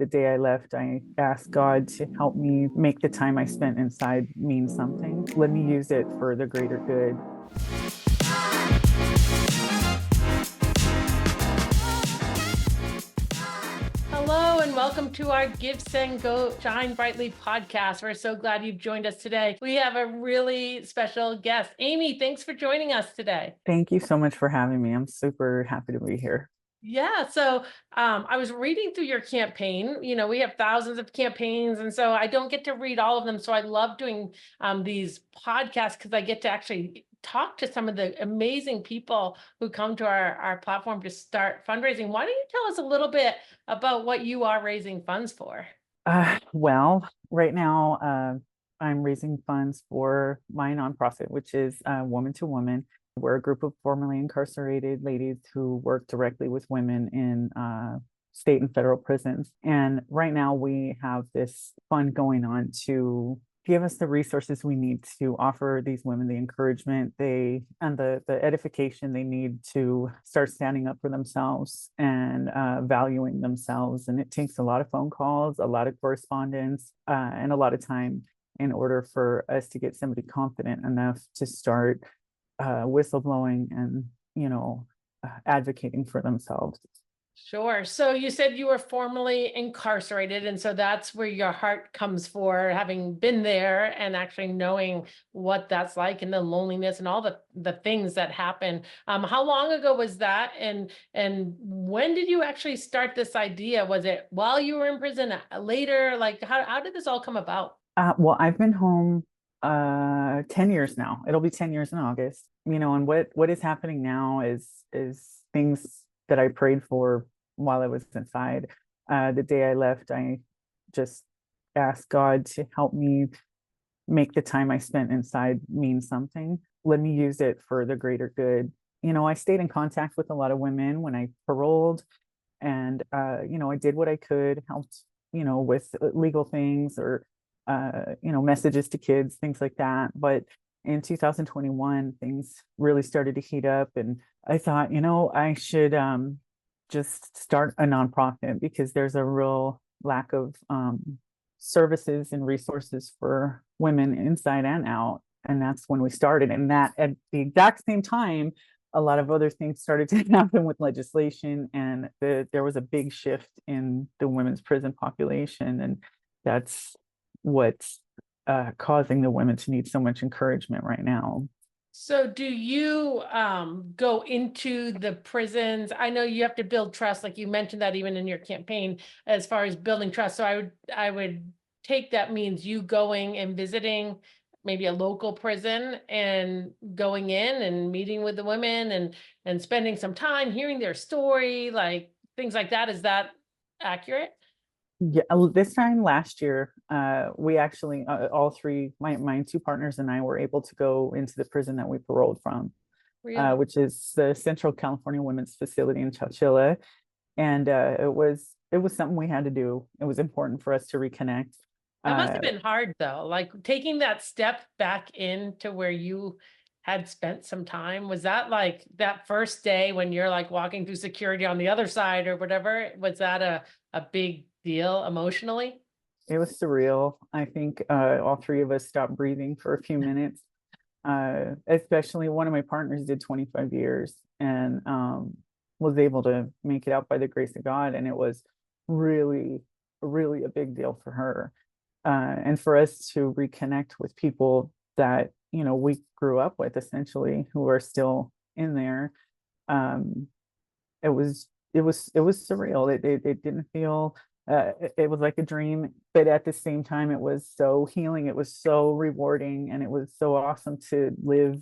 The day I left, I asked God to help me make the time I spent inside mean something. Let me use it for the greater good. Hello and welcome to our Give, Send, Go, Shine Brightly podcast. We're so glad you've joined us today. We have a really special guest. Amie, thanks for joining us today. Thank you so much for having me. I'm super happy to be here. Yeah, so I was reading through your campaign. You know, we have thousands of campaigns, and so I don't get to read all of them. So I love doing these podcasts because I get to actually talk to some of the amazing people who come to our platform to start fundraising. Why don't you tell us a little bit about what you are raising funds for? Right now, I'm raising funds for my nonprofit, which is Woman to Woman. We're a group of formerly incarcerated ladies who work directly with women in state and federal prisons. And right now, we have this fund going on to give us the resources we need to offer these women the encouragement and the edification they need to start standing up for themselves and valuing themselves. And it takes a lot of phone calls, a lot of correspondence, and a lot of time in order for us to get somebody confident enough to start whistleblowing and advocating for themselves. Sure. So you said you were formerly incarcerated, and so that's where your heart comes for, having been there and actually knowing what that's like and the loneliness and all the things that happen. How long ago was that? And when did you actually start this idea? Was it while you were in prison, later? Like how did this all come about? Well, I've been home 10 years now. It'll be 10 years in August. And what is happening now is things that I prayed for while I was inside. The day I left, I just asked God to help me make the time I spent inside mean something. Let me use it for the greater good. I stayed in contact with a lot of women when I paroled, and I did what I could, helped, with legal things or messages to kids, things like that. But in 2021, things really started to heat up, and I thought, I should just start a nonprofit because there's a real lack of services and resources for women inside and out. And that's when we started. And that at the exact same time, a lot of other things started to happen with legislation, and there was a big shift in the women's prison population. And that's what's causing the women to need so much encouragement right now. So do you go into the prisons? I know you have to build trust, like you mentioned that even in your campaign, as far as building trust. So I would take that means you going and visiting maybe a local prison and going in and meeting with the women and spending some time hearing their story, like things like that. Is that accurate? Yeah, this time last year, we actually all three, my two partners and I were able to go into the prison that we paroled from, Really? which is the Central California Women's Facility in Chowchilla, and it was something we had to do. It was important for us to reconnect. That must Uh, have been hard though, like taking that step back into where you had spent some time. Was that like that first day when you're like walking through security on the other side or whatever? Was that a big deal emotionally? it was surreal. I think all three of us stopped breathing for a few minutes. Especially one of my partners did 25 years and was able to make it out by the grace of God. And it was really, really a big deal for her. And for us to reconnect with people that, we grew up with essentially who are still in there. Um, it was surreal. It didn't feel it was like a dream, but at the same time, it was so healing. It was so rewarding, and it was so awesome to live,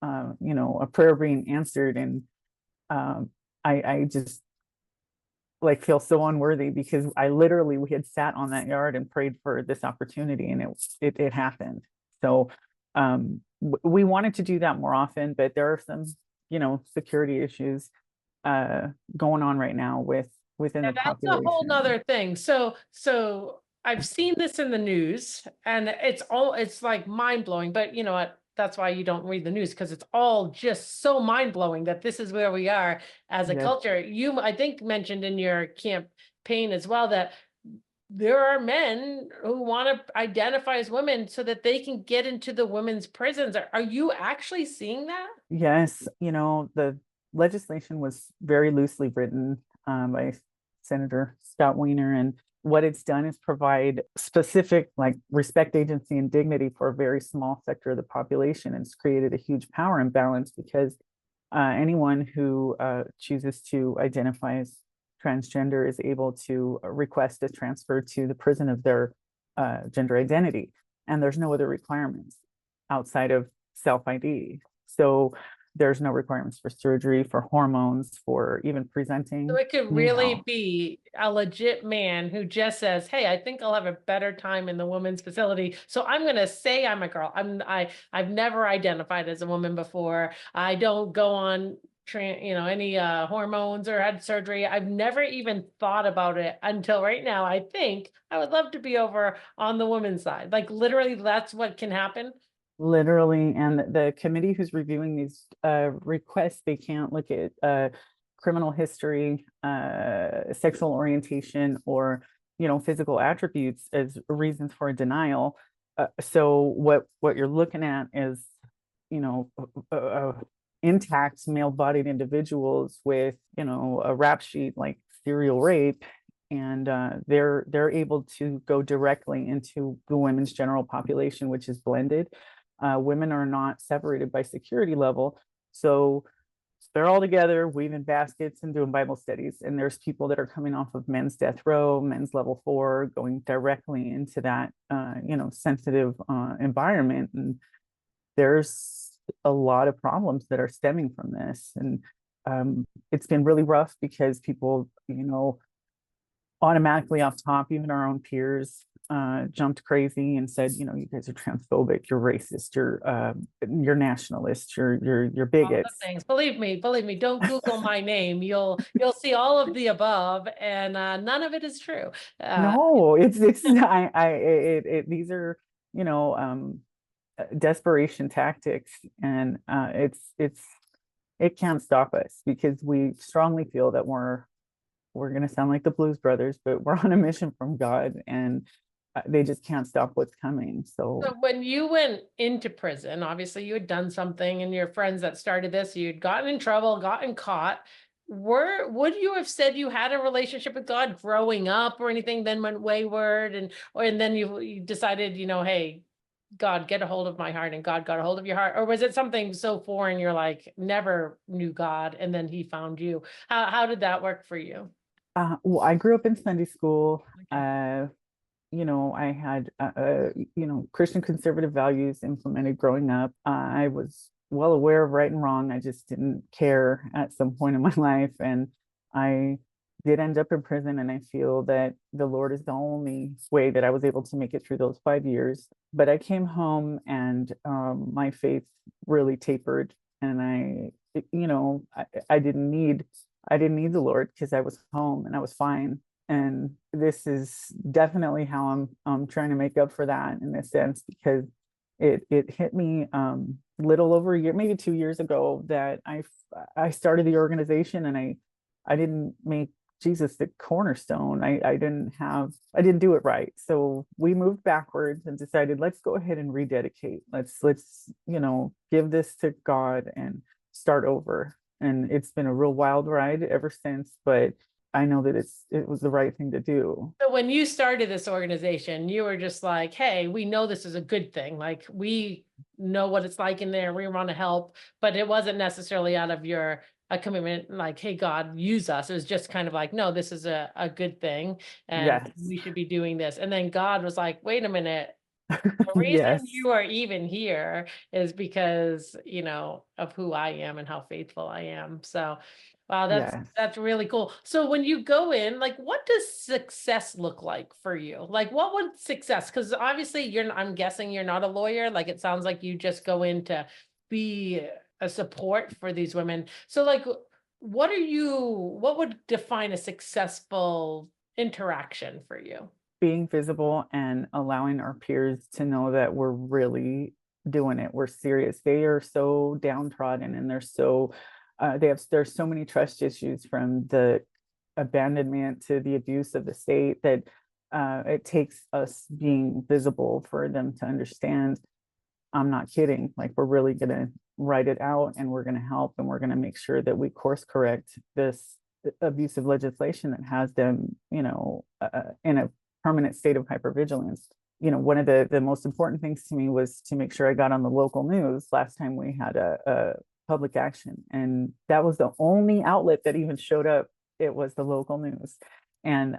a prayer being answered. And I just like feel so unworthy because we had sat on that yard and prayed for this opportunity, and it happened. So we wanted to do that more often, but there are some, security issues going on right now within Yeah, the that's a whole population. nother thing. So I've seen this in the news and it's like mind blowing, but you know what? That's why you don't read the news, because it's all just so mind blowing that this is where we are as a Yes. culture. You, I think, mentioned in your campaign as well that there are men who want to identify as women so that they can get into the women's prisons. Are you actually seeing that? Yes, the legislation was very loosely written by Senator Scott Weiner, and what it's done is provide specific, like, respect, agency, and dignity for a very small sector of the population. And it's created a huge power imbalance because anyone who chooses to identify as transgender is able to request a transfer to the prison of their gender identity. And there's no other requirements outside of self ID. So there's no requirements for surgery, for hormones, for even So presenting it could really now. be a legit man who just says, "Hey, I think I'll have a better time in the women's facility. So I'm going to say I'm a girl. I've never identified as a woman before. I don't go on any hormones or had surgery. I've never even thought about it until right now. I think I would love to be over on the women's side." Like literally that's what can happen. Literally, and the committee who's reviewing these requests, they can't look at criminal history, sexual orientation, or physical attributes as reasons for a denial. So what you're looking at is you know intact male-bodied individuals with a rap sheet like serial rape, and they're able to go directly into the women's general population, which is blended. Women are not separated by security level. So they're all together, weaving baskets and doing Bible studies. And there's people that are coming off of men's death row, men's level 4, going directly into that, sensitive environment. And there's a lot of problems that are stemming from this. And it's been really rough because people, automatically off top, even our own peers jumped crazy and said, you guys are transphobic, you're racist, you're nationalist, you're All the bigots. things. Believe me, don't Google my name. You'll see all of the above, and none of it is true. Uh, No, it's these are you know um desperation tactics, and it can't stop us because we strongly feel that we're going to sound like the Blues Brothers, but we're on a mission from God, and they just can't stop what's coming. so So when you went into prison, obviously you had done something, and your friends that started this, you'd gotten in trouble, gotten caught. Would you have said you had a relationship with God growing up or anything, then went wayward, and then you decided, hey, God, get a hold of my heart, and God got a hold of your heart? Or was it something so foreign you're like never knew God and then he found you? How did that work for you? well, I grew up in Sunday school. Okay. I had Christian conservative values implemented growing up. I was well aware of right and wrong. I just didn't care at some point in my life, and I did end up in prison. And I feel that the Lord is the only way that I was able to make it through those 5 years. But I came home, and my faith really tapered, and I didn't need the Lord because I was home and I was fine. And this is definitely how I'm trying to make up for that in this sense, because it hit me little over a year, maybe 2 years ago, that I started the organization, and I didn't make Jesus the cornerstone. I didn't do it right. So we moved backwards and decided, let's go ahead and rededicate. Let's give this to God and start over. And it's been a real wild ride ever since, but I know that it was the right thing to do. So when you started this organization, you were just like, hey, we know this is a good thing. Like we know what it's like in there. We want to help, but it wasn't necessarily out of your a commitment like, hey, God, use us. It was just kind of like, no, this is a good thing and Yes. we should be doing this. And then God was like, wait a minute. The reason Yes. you are even here is because, of who I am and how faithful I am. So, wow, Yes. that's really cool. So when you go in, like, what does success look like for you? Like, what would success? Because obviously I'm guessing you're not a lawyer. Like, it sounds like you just go in to be a support for these women. So like, what would define a successful interaction for you? Being visible and allowing our peers to know that we're really doing it. We're serious. They are so downtrodden, and there's so many trust issues, from the abandonment to the abuse of the state, that it takes us being visible for them to understand. I'm not kidding. Like, we're really going to write it out, and we're going to help, and we're going to make sure that we course correct this abusive legislation that has them, in a permanent state of hypervigilance. One of the most important things to me was to make sure I got on the local news last time we had a public action. And that was the only outlet that even showed up. It was the local news. And,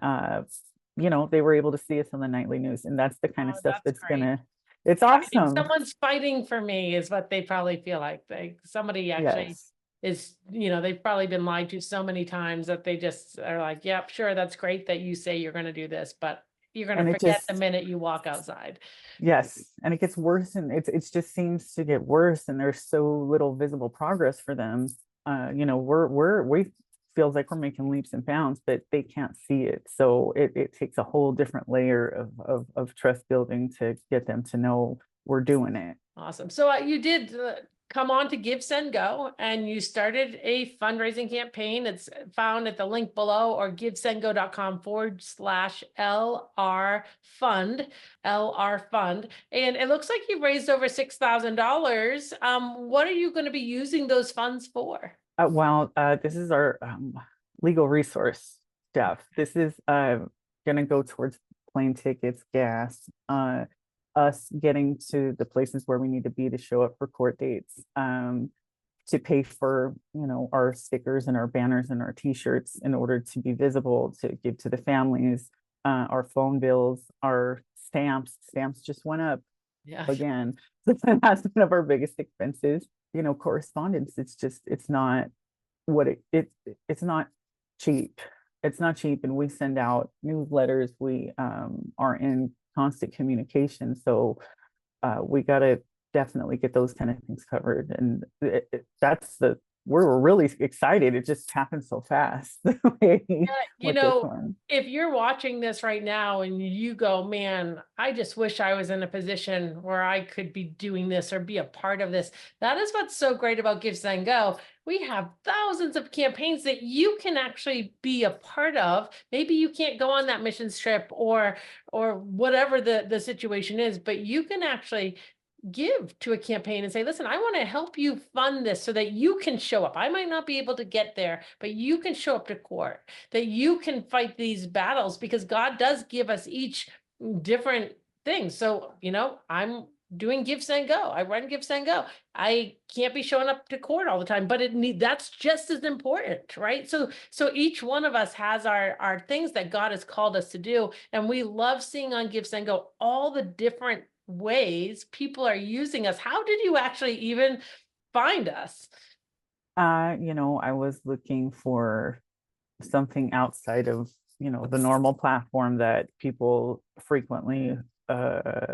they were able to see us on the nightly news. And that's the kind of Oh, stuff that's that's great. it's Fighting, awesome. someone's fighting for me is what they probably feel like. Somebody actually Yes. is, they've probably been lied to so many times that they just are like, yep, sure, that's great that you say you're going to do this, but you're going to And it forget the just, minute you walk outside. yes. And it gets worse, and it just seems to get worse. And there's so little visible progress for them. We feels like we're making leaps and bounds, but they can't see it. So it takes a whole different layer of trust building to get them to know we're doing it. Awesome. So you did come on to Give, Send, Go, and you started a fundraising campaign. It's found at the link below, or givesendgo.com/LR fund, LR fund. And it looks like you've raised over $6,000. What are you going to be using those funds for? This is our legal resource stuff. This is going to go towards plane tickets, gas, us getting to the places where we need to be to show up for court dates, to pay for, our stickers and our banners and our t-shirts in order to be visible, to give to the families, our phone bills, our stamps just went up Yeah. again. That's one of our biggest expenses. Correspondence, it's not what it's not cheap. It's not cheap. And we send out newsletters. We are in constant communication. So we got to definitely get those kind of things covered. And we're really excited. It just happened so fast with this one. If you're watching this right now and you go, man, I just wish I was in a position where I could be doing this or be a part of this. That is what's so great about Give, Send, Go. We have thousands of campaigns that you can actually be a part of. Maybe you can't go on that missions trip or whatever the situation is, but you can actually give to a campaign and say, listen, I want to help you fund this so that you can show up. I might not be able to get there, but you can show up to court, that you can fight these battles, because God does give us each different things. So, I'm doing Give, Send, Go. I run Give, Send, Go. I can't be showing up to court all the time, but that's just as important, right? So each one of us has our things that God has called us to do. And we love seeing on Give, Send, Go all the different ways people are using us. How did you actually even find us? I was looking for something outside of, the normal platform that people frequently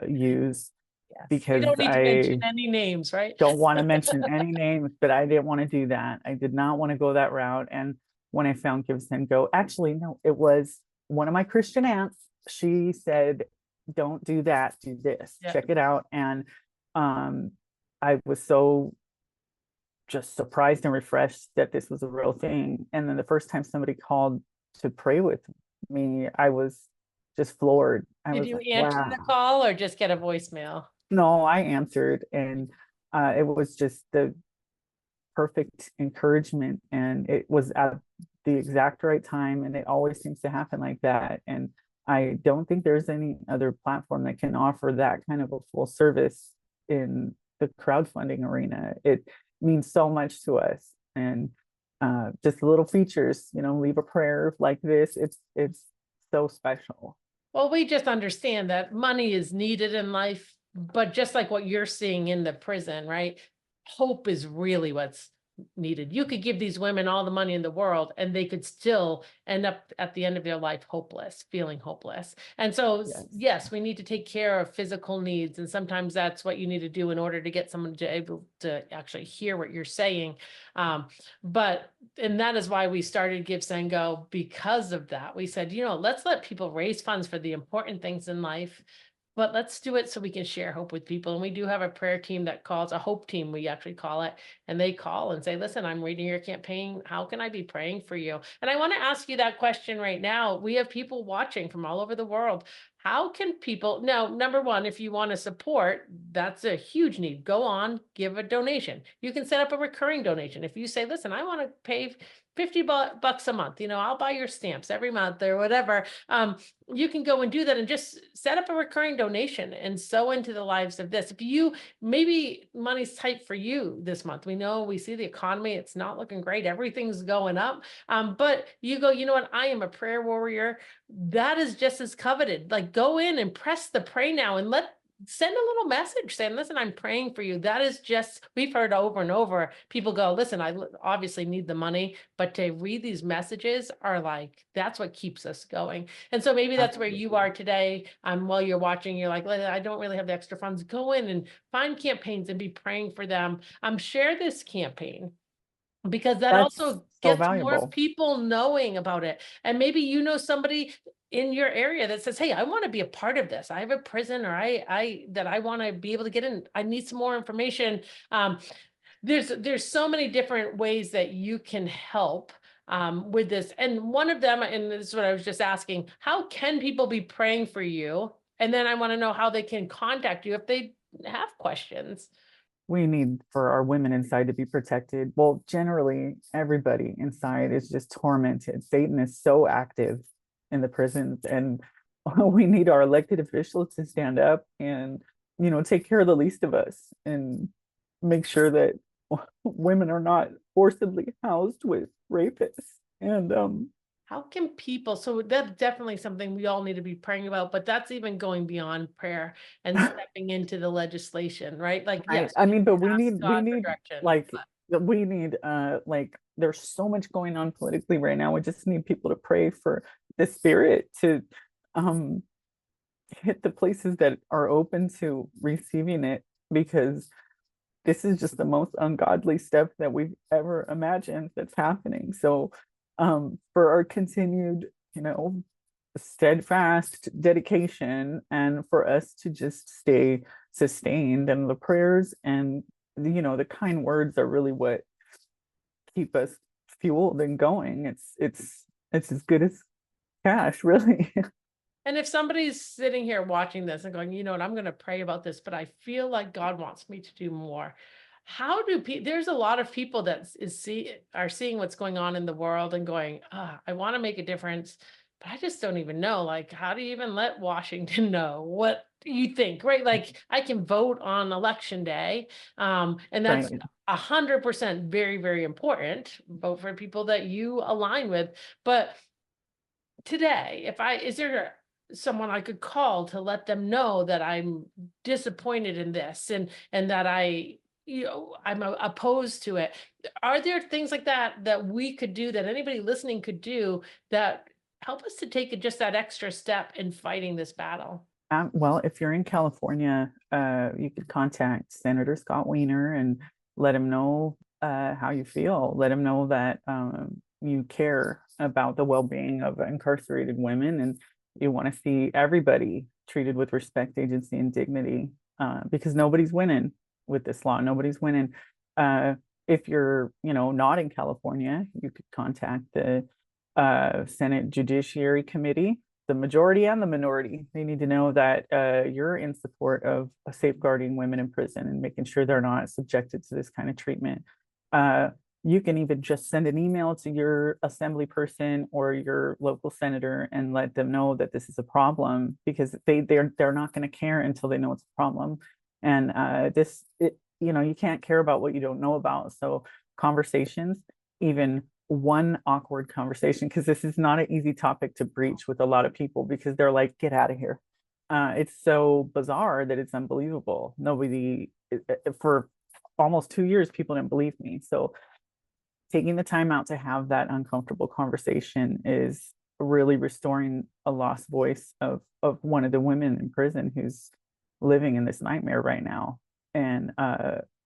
use, Yes. We because don't need to mention I any names, right? don't want to mention any names, but I didn't want to do that. I did not want to go that route. And when I found Give, Send, Go, actually, no, it was one of my Christian aunts. She said, don't do that, do this, Yeah. check it out. And I was so just surprised and refreshed that this was a real thing. And then the first time somebody called to pray with me, I was just floored. I Did was you like, answer the wow. call or just get a voicemail? No, I answered, and it was just the perfect encouragement, and it was at the exact right time, and it always seems to happen like that. And I don't think there's any other platform that can offer that kind of a full service in the crowdfunding arena. It means so much to us. And just little features, leave a prayer like this, it's so special. Well, we just understand that money is needed in life, but just like what you're seeing in the prison, right? Hope is really what's needed. You could give these women all the money in the world and they could still end up at the end of their life hopeless, feeling hopeless. And so, Yes. yes, we need to take care of physical needs. And sometimes that's what you need to do in order to get someone to able to actually hear what you're saying. And that is why we started Give, Send, Go, because of that. We said, let's let people raise funds for the important things in life, But let's do it so we can share hope with people. And we do have a prayer team that calls a hope team, we actually call it. And they call and say, listen, I'm reading your campaign. How can I be praying for you? And I want to ask you that question right now. We have people watching from all over the world. How can people now, number one, if you want to support, that's a huge need. Go on, give a donation. You can set up a recurring donation. If you say, listen, I want to pay 50 bucks a month, I'll buy your stamps every month or whatever. You can go and do that and just set up a recurring donation and sow into the lives of this. If you, maybe money's tight for you this month. We see the economy, it's not looking great. Everything's going up. But you go, you know what? I am a prayer warrior. That is just as coveted. Like, go in and press the pray now and send a little message saying, listen, I'm praying for you. That is just, we've heard over and over, people go, listen, I obviously need the money, but to read these messages are like, that's what keeps us going. And so maybe that's where you are today. While you're watching, you're like, I don't really have the extra funds. Go in and find campaigns and be praying for them. Share this campaign, because that That's also so gets more valuable. people knowing about it. And maybe somebody in your area that says, hey, I want to be a part of this. I have a prison, or I that I want to be able to get in. I need some more information. There's so many different ways that you can help with this. And one of them, and this is what I was just asking, how can people be praying for you? And then I want to know how they can contact you if they have questions. We need for our women inside to be protected. Well, generally, everybody inside is just tormented. Satan is so active in the prisons, and we need our elected officials to stand up and, take care of the least of us and make sure that women are not forcibly housed with rapists. And How can people, so that's definitely something we all need to be praying about, but that's even going beyond prayer and stepping into the legislation, right? Like, right. yes, I we mean, but ask we God for need direction. like we need like there's so much going on politically right now. We just need people to pray for the spirit to um hit the places that are open to receiving it, because this is just the most ungodly stuff that we've ever imagined that's happening. So for our continued, steadfast dedication, and for us to just stay sustained, and the prayers and the kind words are really what keep us fueled and going. It's as good as cash, really. And if somebody's sitting here watching this and going, you know what, I'm going to pray about this, but I feel like God wants me to do more. How do people, there's a lot of people that are seeing what's going on in the world and going, I want to make a difference, but I just don't even know. Like, how do you even let Washington know what you think, right? Like, I can vote on election day. And that's Right. 100% very, very important. Vote for people that you align with. But today, is there someone I could call to let them know that I'm disappointed in this, and that I'm opposed to it? Are there things like that that we could do, that anybody listening could do, that help us to take just that extra step in fighting this battle? Well, if you're in California, you could contact Senator Scott Wiener and let him know how you feel. Let him know that you care about the well-being of incarcerated women, and you want to see everybody treated with respect, agency, and dignity, because nobody's winning with this law. Nobody's winning. If you're, not in California, you could contact the Senate Judiciary Committee, the majority and the minority. They need to know that you're in support of safeguarding women in prison and making sure they're not subjected to this kind of treatment. You can even just send an email to your assembly person or your local senator and let them know that this is a problem, because they're not going to care until they know it's a problem. And you can't care about what you don't know about. So conversations, even one awkward conversation, because this is not an easy topic to breach with a lot of people, because they're like, get out of here. It's so bizarre that it's unbelievable. Nobody, for almost 2 years, people didn't believe me. So taking the time out to have that uncomfortable conversation is really restoring a lost voice of one of the women in prison who's living in this nightmare right now. And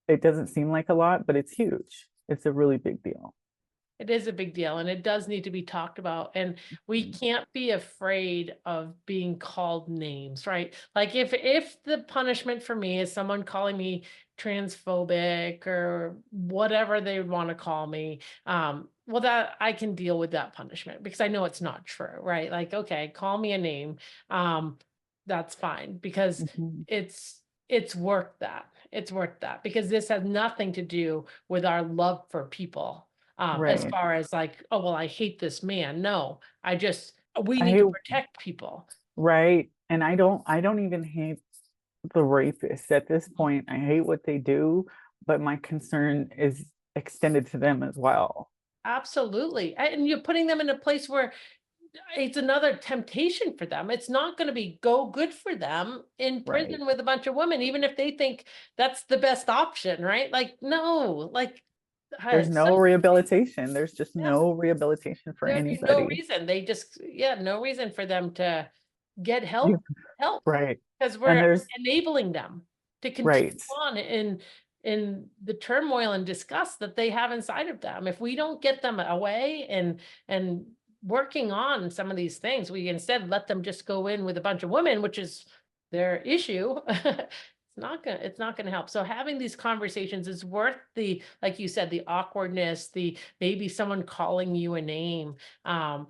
it doesn't seem like a lot, but it's huge. It's a really big deal. It is a big deal and it does need to be talked about. And we Mhm. can't be afraid of being called names, right? Like if the punishment for me is someone calling me transphobic or whatever they would want to call me, well, that I can deal with that punishment because I know it's not true, right? Like, okay, call me a name. Um, that's fine because Mhm. it's it's worth that. It's worth that because this has nothing to do with our love for people. As Right. far as like, oh, well, I hate this man. No, we I need hate, to protect people. right. And I don't even hate the rapists at this point. I hate what they do, but my concern is extended to them as well. Absolutely. And you're putting them in a place where it's another temptation for them. It's not going to be go good for them in Right. prison with a bunch of women, even if they think that's the best option, right? Like, no, like, There's so no rehabilitation. There's just yeah, no rehabilitation for there'd be no anybody. reason. They just, yeah, no reason for them to get You, help, right. because And we're there's enabling them to continue right. on in the turmoil and disgust that they have inside of them. If we don't get them away and working on some of these things, we instead let them just go in with a bunch of women, which is their issue. It's not gonna help. So having these conversations is worth the, like you said, the awkwardness, the maybe someone calling you a name. Um,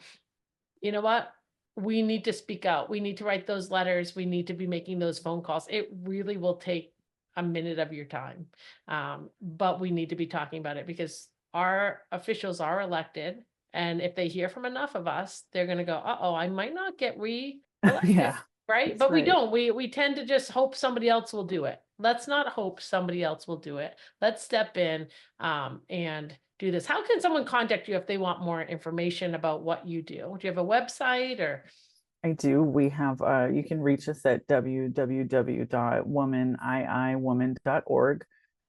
you know what? We need to speak out. We need to write those letters. We need to be making those phone calls. It really will take a minute of your time. But we need to be talking about it because our officials are elected. And if they hear from enough of us, they're going to go, uh-oh, I might not get re-elected, Yeah, right? that's But we right. don't. We tend to just hope somebody else will do it. Let's not hope somebody else will do it. Let's step in and do this. How can someone contact you if they want more information about what you do? Do you have a website or? I do. We have you can reach us at www.womaniiwoman.org.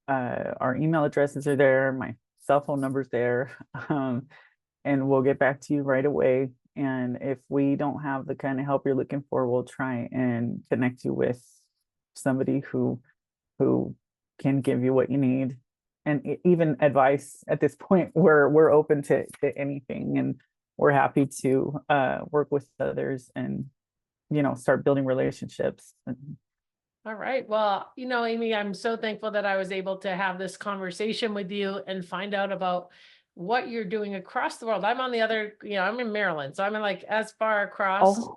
Our email addresses are there, my cell phone number's there. And we'll get back to you right away. And if we don't have the kind of help you're looking for, we'll try and connect you with somebody who can give you what you need. And even advice at this point, we're open to anything, and we're happy to work with others and start building relationships. All right. Well, Amie, I'm so thankful that I was able to have this conversation with you and find out about what you're doing across the world. I'm on the other, I'm in Maryland, so I'm in like as far across Oh,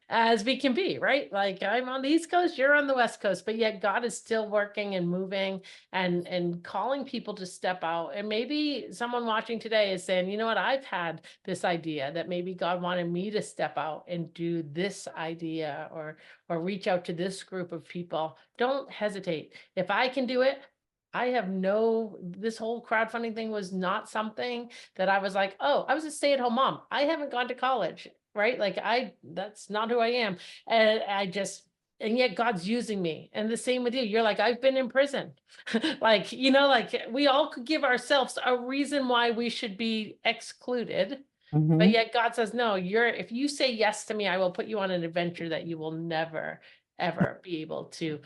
as we can be, right? Like I'm on the East Coast, you're on the West Coast, but yet God is still working and moving and calling people to step out. And maybe someone watching today is saying, you know what, I've had this idea that maybe God wanted me to step out and do this idea or reach out to this group of people. Don't hesitate. If I can do it, this whole crowdfunding thing was not something that I was like, oh, I was a stay-at-home mom. I haven't gone to college, right? Like that's not who I am. And yet God's using me. And the same with you. You're like, I've been in prison. Like, like we all could give ourselves a reason why we should be excluded. But mhm. yet God says, no, if you say yes to me, I will put you on an adventure that you will never, ever be able to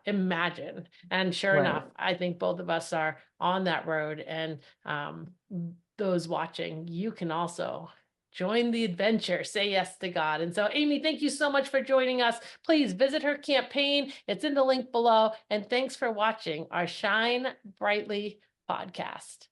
imagine. And sure Right. enough, I think both of us are on that road. And those watching, you can also join the adventure, say yes to God. And so, Amie, thank you so much for joining us. Please visit her campaign. It's in the link below. And thanks for watching our Shine Brightly podcast.